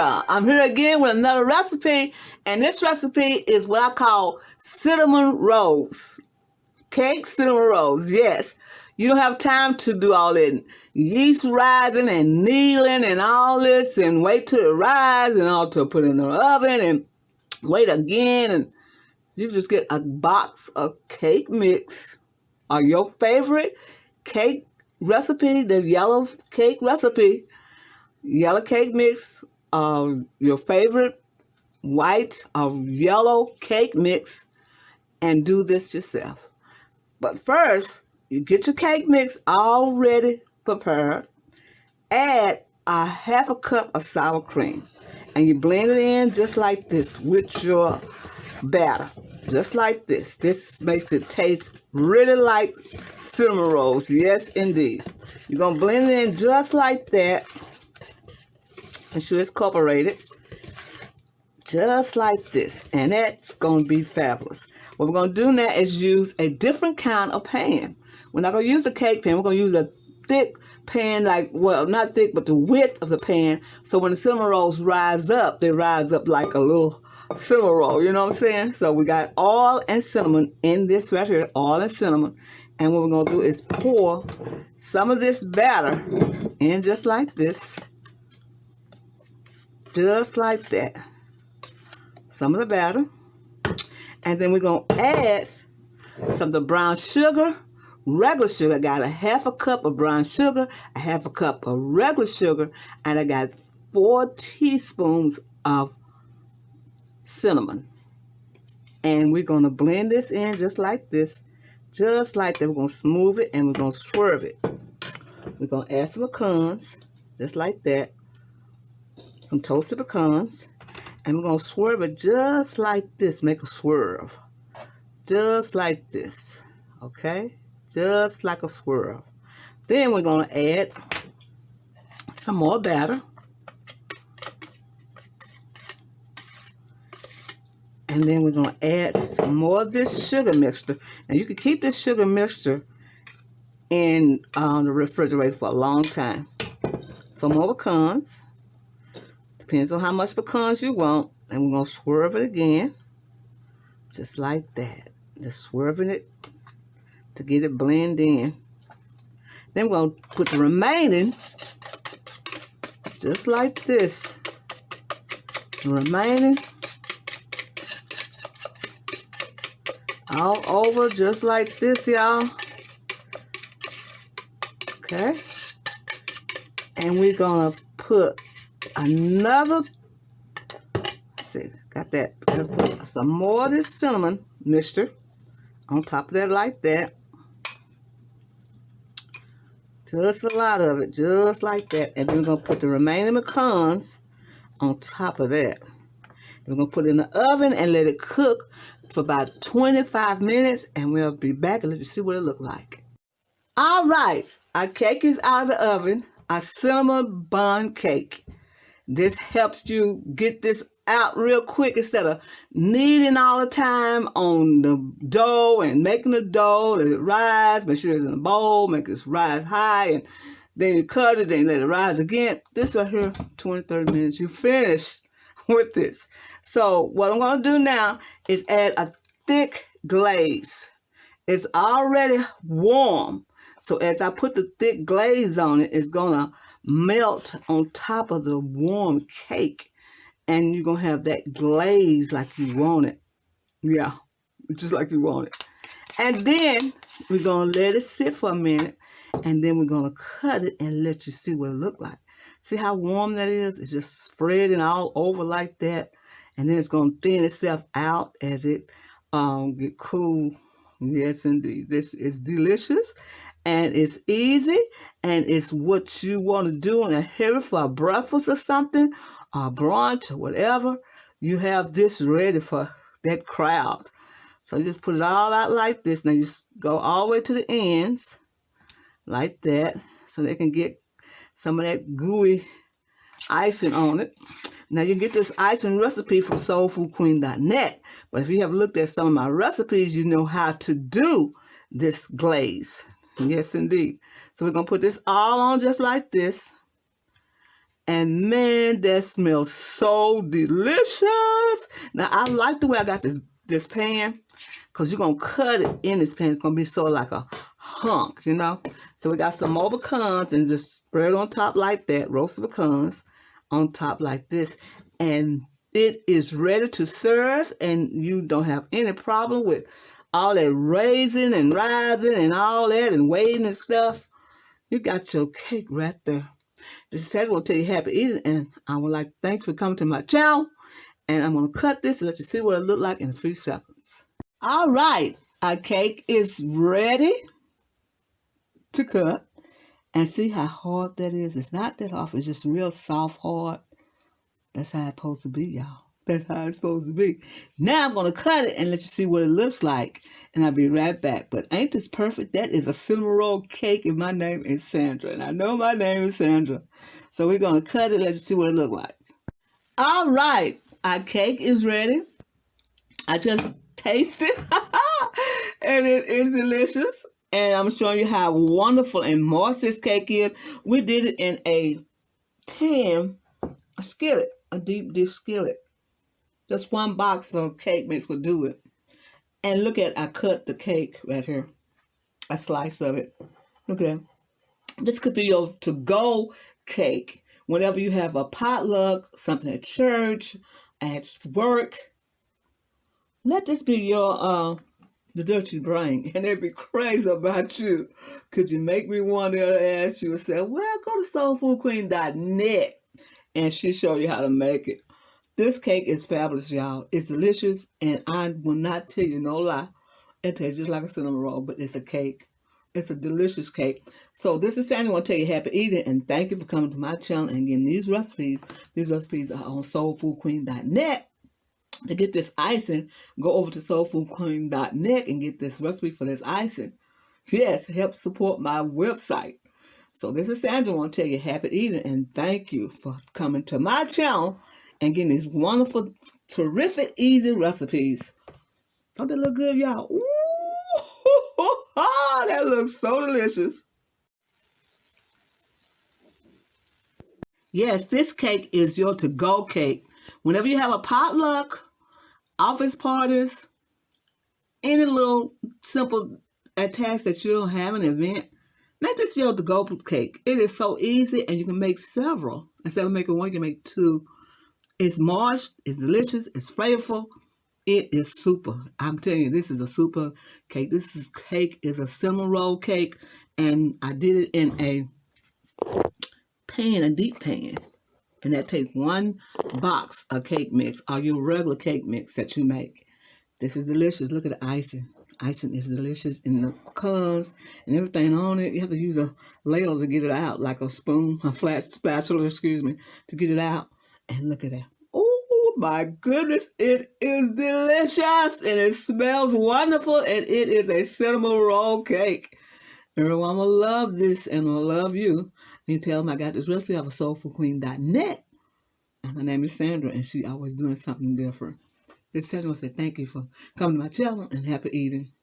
Sandra. I'm here again with another recipe, and this recipe is what I call cinnamon rolls. Cake cinnamon rolls, yes. You don't have time to do all that yeast rising and kneading and all this and wait till it rise and all to put it in the oven and wait again. And you just get a box of cake mix or your favorite cake recipe, the yellow cake recipe. Yellow cake mix, your favorite white or yellow cake mix, and do this yourself. But first, you get your cake mix already prepared. Add a half a cup of sour cream, and you blend it in just like this with your batter, just like this. This makes it taste really like cinnamon rolls. Yes, indeed. You're gonna blend it in just like that. Make sure it's incorporated just like this, and that's going to be fabulous. What we're going to do now is use a different kind of pan. We're not going to use the cake pan. We're going to use a thick pan, like, well, not thick, but the width of the pan, so when the cinnamon rolls rise up, they rise up like a little cinnamon roll, you know what I'm saying? So we got oil and cinnamon in this right here, oil and cinnamon, and what we're going to do is pour some of this batter in just like this. Just like that. Some of the batter. And then we're going to add some of the brown sugar, regular sugar. I got a half a cup of brown sugar, a half a cup of regular sugar, and I got 4 teaspoons of cinnamon. And we're going to blend this in just like this. Just like that. We're going to smooth it and we're going to swerve it. We're going to add some pecans, just like that. Some toasted pecans, and we're going to swerve it just like this. Make a swerve just like this, okay? Just like a swerve. Then we're going to add some more batter, and then we're going to add some more of this sugar mixture. And you can keep this sugar mixture in the refrigerator for a long time. Some more pecans. Depends on how much pecans you want. And we're going to swerve it again. Just like that. Just swerving it to get it blend in. Then we're going to put the remaining, just like this. The remaining all over just like this, y'all. Okay. And we're going to put another, let's see, got that. Let's put some more of this cinnamon mixture on top of that like that. Just a lot of it, just like that. And then we're going to put the remaining pecans on top of that. We're going to put it in the oven and let it cook for about 25 minutes, and we'll be back and let you see what it looks like. All right, our cake is out of the oven, our cinnamon bun cake. This helps you get this out real quick instead of kneading all the time on the dough and making the dough, let it rise, make sure it's in a bowl, make it rise high, and then you cut it, then let it rise again. This right here, 20, 30 minutes, you finish with this. So what I'm going to do now is add a thick glaze. It's already warm, so as I put the thick glaze on it, it's going to melt on top of the warm cake, and you're gonna have that glaze like you want it. Yeah, just like you want it. And then we're gonna let it sit for a minute, and then we're gonna cut it and let you see what it look like. See how warm that is? It's just spreading all over like that, and then it's gonna thin itself out as it get cool. Yes, indeed. This is delicious. And it's easy, and it's what you want to do in a hurry for a breakfast or something, or brunch or whatever. You have this ready for that crowd. So you just put it all out like this. Now you go all the way to the ends, like that, so they can get some of that gooey icing on it. Now you get this icing recipe from soulfoodqueen.net, but if you have looked at some of my recipes, you know how to do this glaze. Yes, indeed. So we're going to put this all on just like this. And man, that smells so delicious. Now, I like the way I got this pan, because you're going to cut it in this pan. It's going to be sort of like a hunk, you know. So we got some more pecans and just spread it on top like that. Roasted pecans on top like this. And it is ready to serve, and you don't have any problem with all that raising and rising and all that and waiting and stuff. You got your cake right there. This is Sandra will tell you happy eating, and I would like to thank you for coming to my channel. And I'm going to cut this and let you see what it look like in a few seconds. All right, our cake is ready to cut. And see how hard that is. It's not that hard. It's just real soft, hard. That's how it's supposed to be, y'all. That's how it's supposed to be. Now I'm going to cut it and let you see what it looks like. And I'll be right back. But ain't this perfect? That is a cinnamon roll cake, and my name is Sandra. And I know my name is Sandra. So we're going to cut it and let you see what it looks like. All right. Our cake is ready. I just tasted and it is delicious. And I'm showing you how wonderful and moist this cake is. We did it in a pan, a skillet, a deep dish skillet. Just one box of cake mix will do it. And look at, I cut the cake right here. A slice of it. Look at that. This could be your to-go cake. Whenever you have a potluck, something at church, at work. Let this be your the dirty brain, and they'd be crazy about you. Could you make me want to ask you and say, well, go to soulfoodqueen.net and she'll show you how to make it. This cake is fabulous, y'all. It's delicious, and I will not tell you no lie. It tastes just like a cinnamon roll, but it's a cake. It's a delicious cake. So this is Sandra. I want to tell you happy eating, and thank you for coming to my channel and getting these recipes. These recipes are on soulfoodqueen.net. To get this icing, go over to soulfoodqueen.net and get this recipe for this icing. Yes, help support my website. So this is Sandra. I want to tell you happy eating, and thank you for coming to my channel and getting these wonderful, terrific, easy recipes. Don't that look good, y'all? Ooh, that looks so delicious. Yes, this cake is your to-go cake. Whenever you have a potluck, office parties, any little simple task that you don't have an event, make this your to-go cake. It is so easy, and you can make several. Instead of making one, you can make two. It's moist, it's delicious, it's flavorful. It is super. I'm telling you, this is a super cake. Cake is a cinnamon roll cake, and I did it in a pan, a deep pan. And that takes one box of cake mix, or your regular cake mix that you make. This is delicious. Look at the icing. Icing is delicious, and the pecans and everything on it. You have to use a ladle to get it out, like a spoon, a flat spatula, excuse me, to get it out. And look at that. Oh my goodness, it is delicious, and it smells wonderful, and it is a cinnamon roll cake. Everyone will love this, and will love you. You tell them I got this recipe off of soulfoodqueen.net. And her name is Sandra, and she always doing something different. This Sandra will say thank you for coming to my channel, and happy eating.